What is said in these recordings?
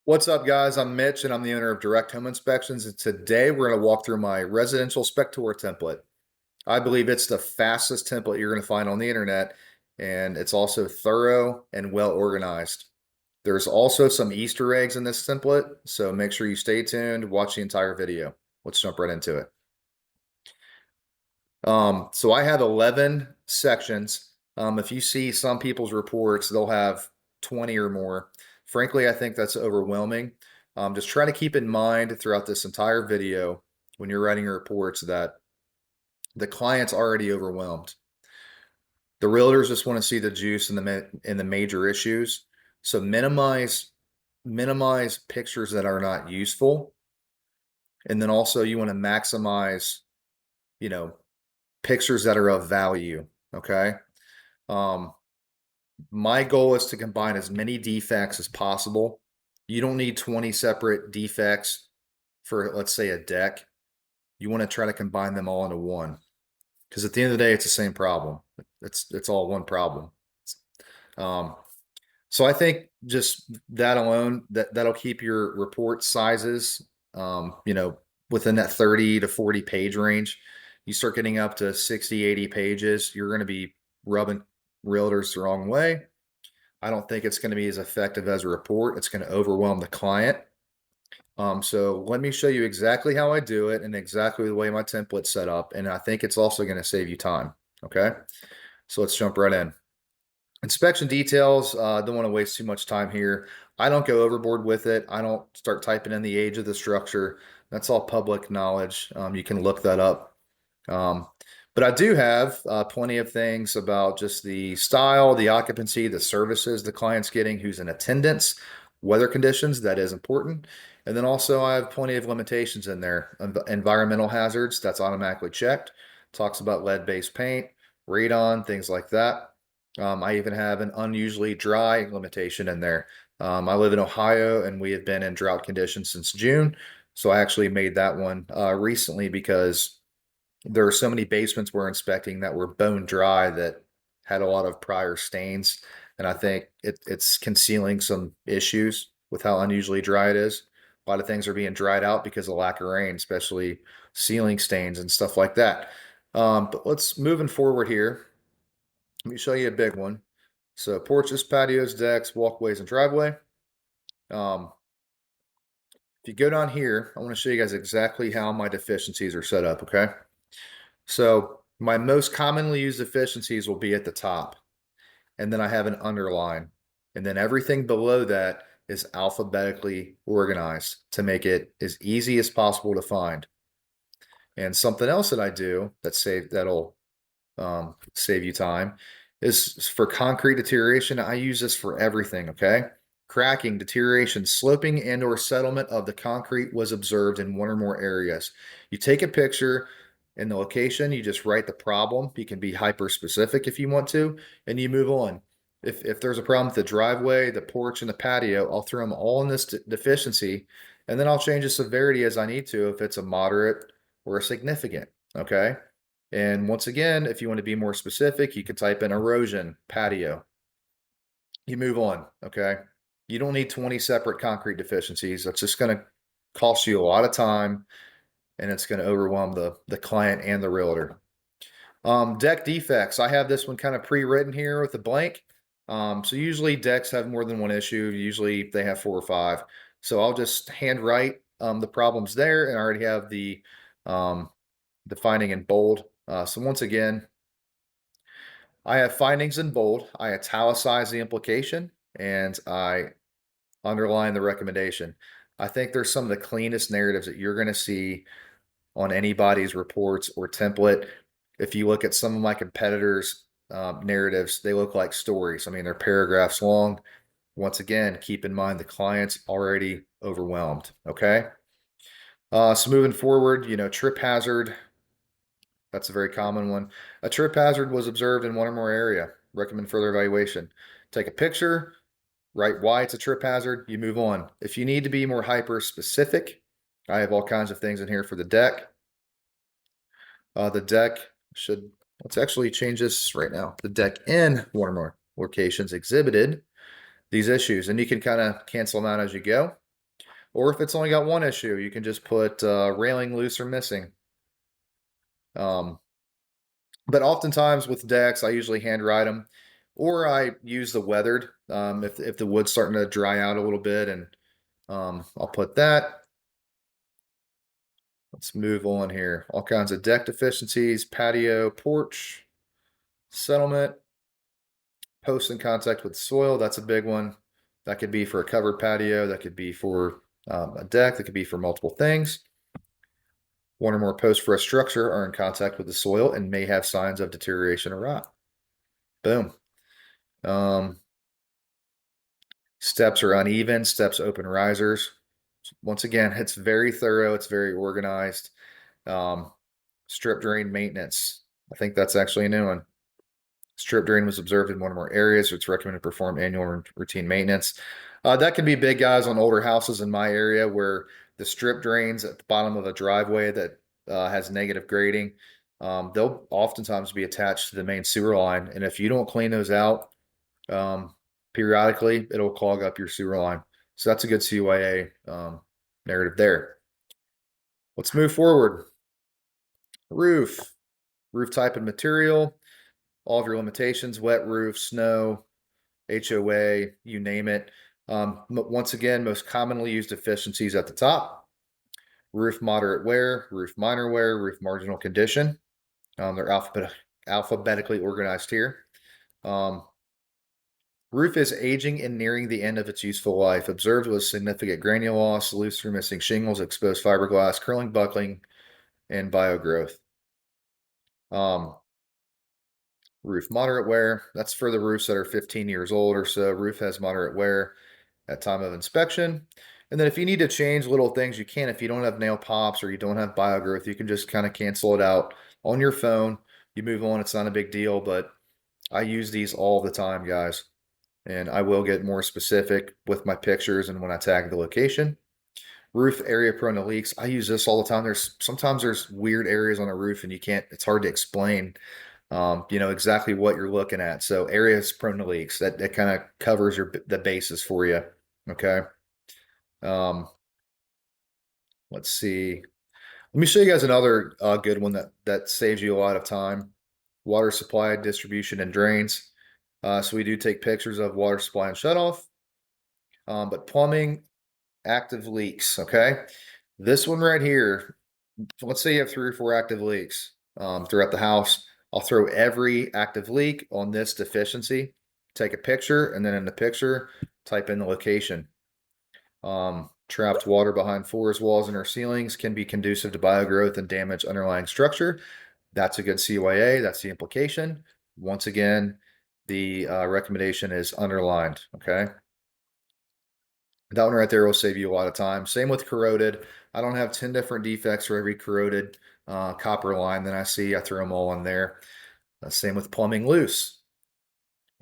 What's up, guys? I'm Mitch, and I'm the owner of Direct Home Inspections. And today we're going to walk through my residential Spectora template. I believe it's the fastest template you're going to find on the internet, and it's also thorough and well organized. There's also some Easter eggs in this template, so make sure you stay tuned, watch the entire video. Let's jump right into it. So I have 11 sections. If you see some people's reports, they'll have 20 or more. Frankly, I think that's overwhelming. Just try to keep in mind throughout this entire video when you're writing your reports that the client's already overwhelmed. The realtors just want to see the juice in the major issues. So minimize pictures that are not useful, and then also you want to maximize, you know, pictures that are of value. Okay. Um, my goal is to combine as many defects as possible. You don't need 20 separate defects for, let's say, a deck. You want to try to combine them all into one, because at the end of the day, it's the same problem. It's all one problem. Um, so I think just that alone, that'll keep your report sizes, within that 30 to 40 page range. You start getting up to 60, 80 pages, you're going to be rubbing realtors the wrong way. I don't think it's going to be as effective as a report. It's going to overwhelm the client. So let me show you exactly how I do it and exactly the way my template's set up. And I think it's also going to save you time. Okay. So let's jump right in. Inspection details. Don't want to waste too much time here. I don't go overboard with it. I don't start typing in the age of the structure. That's all public knowledge. You can look that up. Um, but I do have plenty of things about just the style, the occupancy, the services the client's getting, who's in attendance, weather conditions, that is important. And then also I have plenty of limitations in there. Environmental hazards, that's automatically checked. Talks about lead-based paint, radon, things like that. I even have an unusually dry limitation in there. I live in Ohio and we have been in drought conditions since June. So I actually made that one recently because there are so many basements we're inspecting that were bone dry that had a lot of prior stains. And I think it's concealing some issues with how unusually dry it is. A lot of things are being dried out because of lack of rain, especially ceiling stains and stuff like that. But let's moving forward here. Let me show you a big one. So porches, patios, decks, walkways, and driveway. Um, if you go down here, I want to show you guys exactly how my deficiencies are set up, okay? So my most commonly used deficiencies will be at the top, and then I have an underline, and then everything below that is alphabetically organized to make it as easy as possible to find. And something else that I do that'll save you time is for concrete deterioration. I use this for everything. Okay. Cracking, deterioration, sloping, and or settlement of the concrete was observed in one or more areas. You take a picture in the location, you just write the problem. You can be hyper specific if you want to, and you move on. If there's a problem with the driveway, the porch, and the patio, I'll throw them all in this deficiency, and then I'll change the severity as I need to if it's a moderate or a significant. Okay. And once again, if you want to be more specific, you can type in erosion, patio. You move on, okay? You don't need 20 separate concrete deficiencies. That's just going to cost you a lot of time and it's going to overwhelm the client and the realtor. Deck defects. I have this one kind of pre-written here with a blank. So usually decks have more than one issue. Usually they have 4 or 5. So I'll just handwrite the problems there, and I already have the finding in bold. So once again, I have findings in bold. I italicize the implication and I underline the recommendation. I think there's some of the cleanest narratives that you're going to see on anybody's reports or template. If you look at some of my competitors' narratives, they look like stories. I mean, they're paragraphs long. Once again, keep in mind the client's already overwhelmed. Okay. So moving forward, trip hazard. That's a very common one. A trip hazard was observed in one or more area. Recommend further evaluation. Take a picture, write why it's a trip hazard, you move on. If you need to be more hyper specific, I have all kinds of things in here for the deck. The deck let's actually change this right now. The deck in one or more locations exhibited these issues, and you can kind of cancel them out as you go. Or if it's only got one issue, you can just put railing loose or missing. Um, but oftentimes with decks, I usually handwrite them, or I use the weathered if the wood's starting to dry out a little bit, and I'll put that. Let's move on here. All kinds of deck deficiencies, patio, porch, settlement, post in contact with soil. That's a big one. That could be for a covered patio. That could be for a deck. That could be for multiple things. One or more posts for a structure are in contact with the soil and may have signs of deterioration or rot. Boom. Um, Steps are uneven. Steps open risers. Once again, it's very thorough. It's very organized. Um, Strip drain maintenance. I think that's actually a new one. Strip drain was observed in one or more areas. So it's recommended to perform annual routine maintenance. That can be big, guys, on older houses in my area where the strip drains at the bottom of a driveway that has negative grading. They'll oftentimes be attached to the main sewer line. And if you don't clean those out periodically, it'll clog up your sewer line. So that's a good CYA narrative there. Let's move forward. Roof type and material, all of your limitations, wet roof, snow, HOA, you name it. Once again, most commonly used deficiencies at the top: roof moderate wear, roof minor wear, roof marginal condition. They're alphabetically organized here. Roof is aging and nearing the end of its useful life. Observed with significant granule loss, loose or missing shingles, exposed fiberglass, curling, buckling, and biogrowth. Roof moderate wear. That's for the roofs that are 15 years old or so. Roof has moderate wear at time of inspection. And then if you need to change little things, you can. If you don't have nail pops or you don't have biogrowth, you can just kind of cancel it out on your phone. You move on. It's not a big deal, but I use these all the time, guys. And I will get more specific with my pictures and when I tag the location. Roof area prone to leaks. I use this all the time. Sometimes there's weird areas on a roof and it's hard to explain exactly what you're looking at. So areas prone to leaks, that kind of covers the bases for you. Okay. Um, let's see. Let me show you guys another good one that saves you a lot of time. Water supply, distribution, and drains. So we do take pictures of water supply and shutoff. But plumbing, active leaks. Okay. This one right here, let's say you have 3 or 4 active leaks throughout the house. I'll throw every active leak on this deficiency, take a picture, and then in the picture, type in the location. Trapped water behind floors, walls, and or ceilings can be conducive to biogrowth and damage underlying structure. That's a good CYA. That's the implication. Once again, the recommendation is underlined. Okay. That one right there will save you a lot of time. Same with corroded. I don't have 10 different defects for every corroded copper line that I see. I throw them all in there. Same with plumbing loose.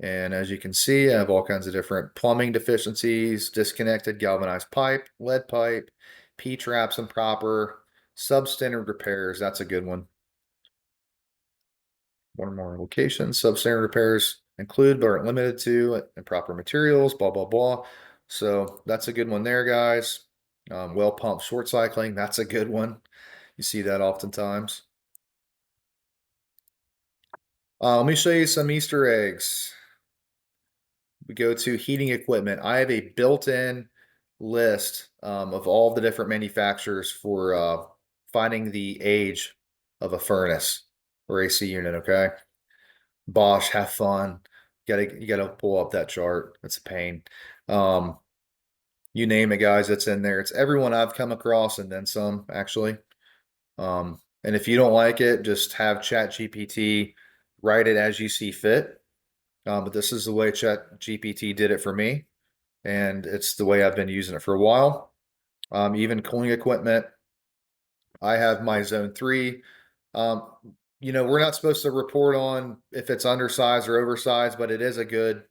And as you can see, I have all kinds of different plumbing deficiencies: disconnected galvanized pipe, lead pipe, P-traps improper, substandard repairs. That's a good one. One or more locations. Substandard repairs include but aren't limited to improper materials, blah, blah, blah. So that's a good one there, guys. Well pump short cycling. That's a good one. You see that oftentimes. Let me show you some Easter eggs. We go to heating equipment. I have a built-in list of all the different manufacturers for finding the age of a furnace or AC unit. Okay, Bosch, have fun. You gotta pull up that chart. It's a pain. Um, you name it, guys. It's in there. It's everyone I've come across and then some, actually. And if you don't like it, just have Chat GPT write it as you see fit. But this is the way Chat GPT did it for me, and it's the way I've been using it for a while. Even cooling equipment, I have my Zone 3. We're not supposed to report on if it's undersized or oversized, but it is a good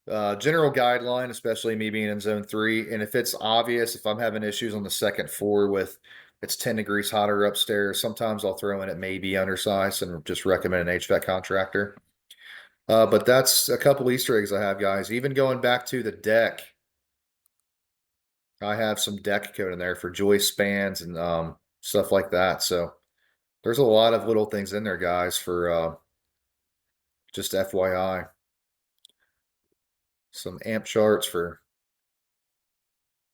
general guideline, especially me being in Zone 3. And if it's obvious, if I'm having issues on the second floor with it's 10 degrees hotter upstairs, sometimes I'll throw in it may be undersized and just recommend an HVAC contractor. But that's a couple Easter eggs I have, guys. Even going back to the deck. I have some deck code in there for joist spans and stuff like that. So there's a lot of little things in there, guys, for just FYI. Some amp charts for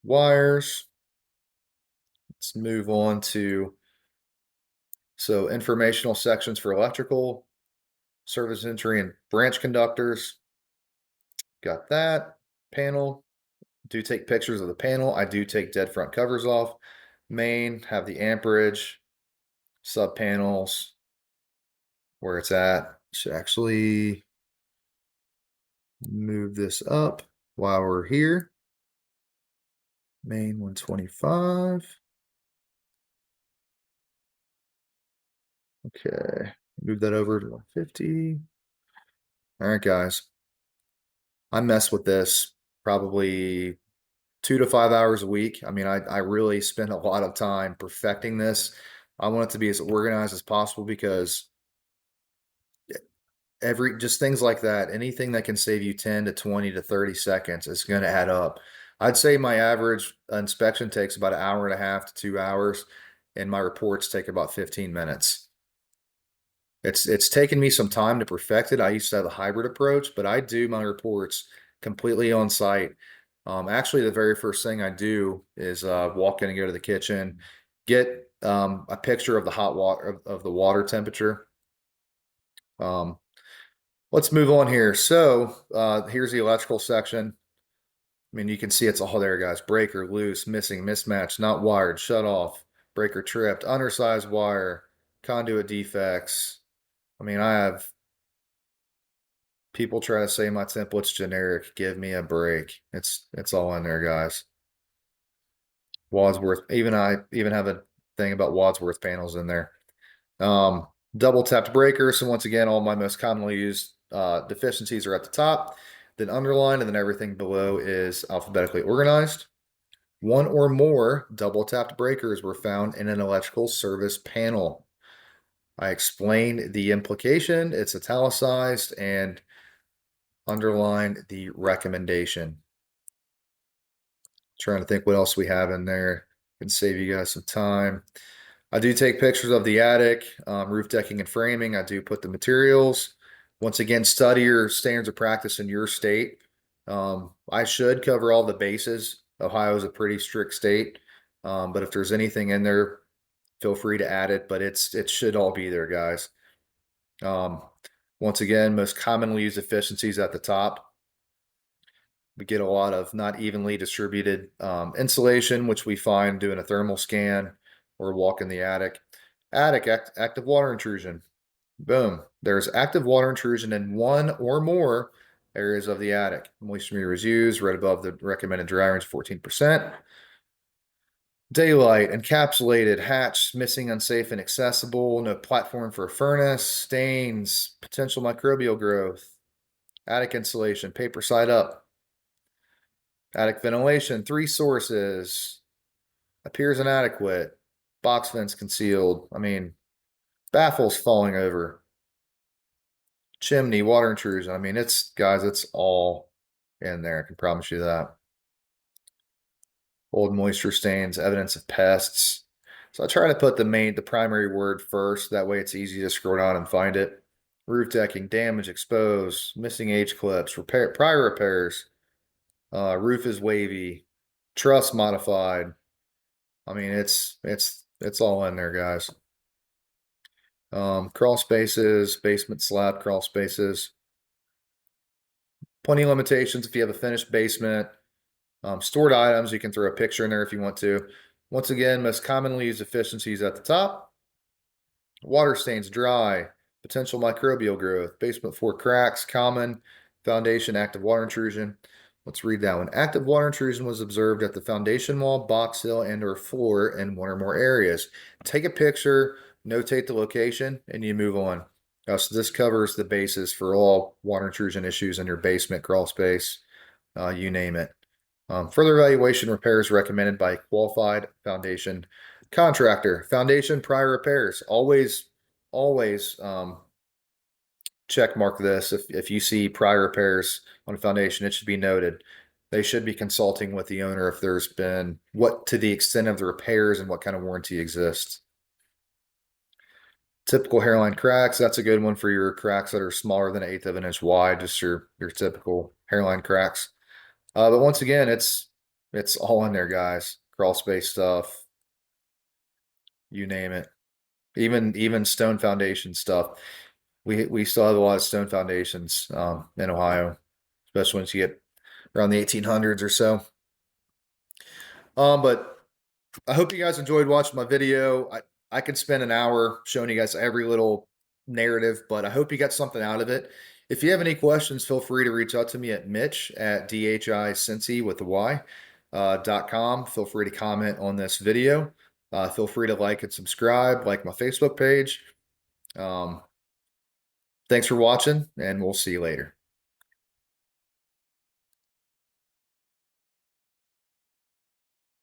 wires. Let's move on to informational sections for electrical, service entry and branch conductors. Got that. Panel. Do take pictures of the panel. I do take dead front covers off. Main, have the amperage, sub panels, where it's at. Should actually move this up while we're here. Main 125. Okay, move that over to 150. All right, guys. I mess with this probably 2 to 5 hours a week. I mean, I really spend a lot of time perfecting this. I want it to be as organized as possible because just things like that, anything that can save you 10 to 20 to 30 seconds is going to add up. I'd say my average inspection takes about an hour and a half to 2 hours, and my reports take about 15 minutes. It's taken me some time to perfect it. I used to have a hybrid approach, but I do my reports completely on site. Actually, the very first thing I do is walk in and go to the kitchen, get a picture of the hot water of the water temperature. Let's move on here. So here's the electrical section. I mean, you can see it's all there, guys. Breaker loose, missing, mismatched, not wired, shut off, breaker tripped, undersized wire, conduit defects. I mean, I have people try to say my template's generic. Give me a break. It's all in there, guys. Wadsworth. I even have a thing about Wadsworth panels in there. Double tapped breaker. So once again, all my most commonly used deficiencies are at the top, then underlined, and then everything below is alphabetically organized. One or more double tapped breakers were found in an electrical service panel. I explained the implication. It's italicized and underlined the recommendation. Trying to think what else we have in there. Can save you guys some time. I do take pictures of the attic, roof decking and framing. I do put the materials. Once again, study your standards of practice in your state. I should cover all the bases. Ohio is a pretty strict state, but if there's anything in there, feel free to add it. But it should all be there, guys. Um, Once again, most commonly used efficiencies at the top. We get a lot of not evenly distributed insulation, which we find doing a thermal scan or walk in the attic. Active water intrusion. Boom. There's active water intrusion in one or more areas of the attic. Moisture meter is used right above the recommended dry range 14%. Daylight, encapsulated, hatch, missing, unsafe, inaccessible, no platform for a furnace, stains, potential microbial growth, attic insulation, paper side up. Attic ventilation, 3 sources. Appears inadequate. Box vents concealed. I mean, baffles falling over. Chimney, water intrusion. I mean, guys, it's all in there. I can promise you that. Old moisture stains, evidence of pests. So I try to put the primary word first. That way it's easy to scroll down and find it. Roof decking, damage, exposed, missing H clips, prior repairs. Roof is wavy. Truss modified. I mean, it's all in there, guys. Crawl spaces, basement slab crawl spaces. Plenty of limitations if you have a finished basement. Stored items, you can throw a picture in there if you want to. Once again, most commonly used efficiencies at the top. Water stains, dry, potential microbial growth, basement floor cracks, common, foundation, active water intrusion. Let's read that one. Active water intrusion was observed at the foundation wall, box hill, and or floor in one or more areas. Take a picture, notate the location, and you move on. So this covers the basis for all water intrusion issues in your basement, crawl space, you name it. Further evaluation repairs recommended by qualified foundation contractor. Foundation prior repairs. Always check mark this. If you see prior repairs on a foundation, it should be noted. they should be consulting with the owner if there's been what to the extent of the repairs and what kind of warranty exists. Typical hairline cracks, that's a good one for your cracks that are smaller than 1/8 of an inch wide, just your typical hairline cracks. But once again, it's all in there, guys. Crawl space stuff, you name it. Even stone foundation stuff. We still have a lot of stone foundations in Ohio, especially once you get around the 1800s or so. But I hope you guys enjoyed watching my video. I could spend an hour showing you guys every little narrative, but I hope you got something out of it. If you have any questions, feel free to reach out to me at Mitch at DHICincy with the Y .com. Feel free to comment on this video. Feel free to like and subscribe, like my Facebook page. Thanks for watching, and we'll see you later.